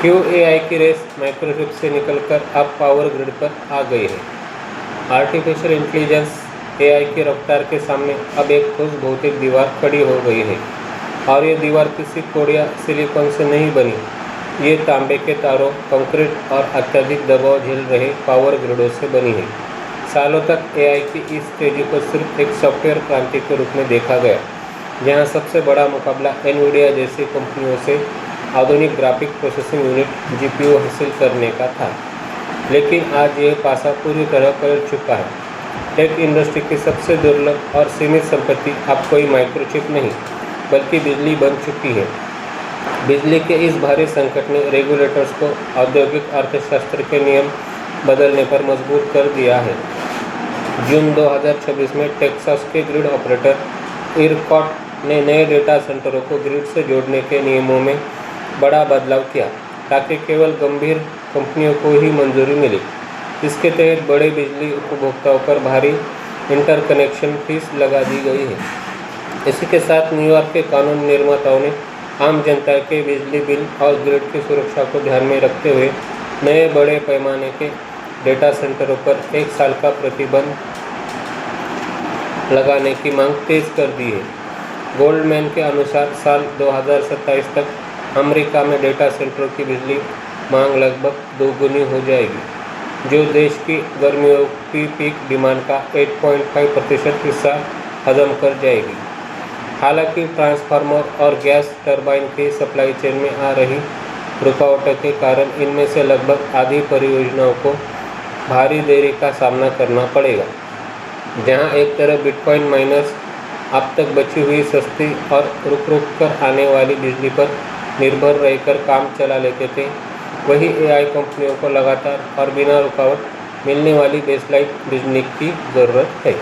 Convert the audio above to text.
क्यों एआई की race microchip से निकलकर अब पावर ग्रिड पर आ गई है। आर्टिफिशियल इंटेलिजेंस एआई की रफ्तार के सामने अब एक ठोस भौतिक दीवार खड़ी हो गई है और ये दीवार किसी कोड या सिलिकॉन से नहीं बनी। ये तांबे के तारों, कंक्रीट और अत्यधिक दबाव झेल रहे पावर ग्रिडों से बनी है। सालों तक एआई की इस तेजी को सिर्फ एक सॉफ्टवेयर क्रांति के रूप में देखा गया, जहां सबसे बड़ा मुकाबला एनवीडिया जैसी कंपनियों से आधुनिक ग्राफिक प्रोसेसिंग यूनिट जीपीयू हासिल करने का था। लेकिन आज यह पासा पूरी तरह पलट चुका है। टेक इंडस्ट्री की सबसे दुर्लभ और सीमित संपत्ति अब कोई माइक्रोचिप नहीं, बल्कि बिजली बन चुकी है। बिजली के इस भारी संकट ने रेगुलेटर्स को औद्योगिक अर्थशास्त्र के नियम बदलने पर मजबूर कर दिया है। जून 2026 में टेक्सास के ग्रिड ऑपरेटर इरकॉट ने नए डेटा सेंटरों को ग्रिड से जोड़ने के नियमों में बड़ा बदलाव किया, ताकि केवल गंभीर कंपनियों को ही मंजूरी मिली। इसके तहत बड़े बिजली उपभोक्ताओं पर भारी इंटरकनेक्शन फीस लगा दी गई है। इसी के साथ न्यूयॉर्क के कानून निर्माताओं ने आम जनता के बिजली बिल और ग्रिड की सुरक्षा को ध्यान में रखते हुए नए बड़े पैमाने के डेटा सेंटरों पर 1 साल का प्रतिबंध लगाने की मांग तेज कर दी है। गोल्डमैन के अनुसार साल 2027 तक अमेरिका में डेटा सेंटरों की बिजली मांग लगभग दोगुनी हो जाएगी, जो देश की गर्मियों की पीक डिमांड का 8.5% हिस्सा हजम कर जाएगी। हालांकि ट्रांसफार्मर और गैस टरबाइन की सप्लाई चेन में आ रही रुकावटों के कारण इनमें से लगभग आधी परियोजनाओं को भारी देरी का सामना करना पड़ेगा। जहां एक तरफ बिटकॉइन माइनर्स अब तक बची हुई सस्ती और रुक कर आने वाली बिजली पर निर्भर रहकर काम चला लेते थे, वहीं एआई कंपनियों को लगातार और बिना रुकावट मिलने वाली बेसलाइन बिजली की ज़रूरत है।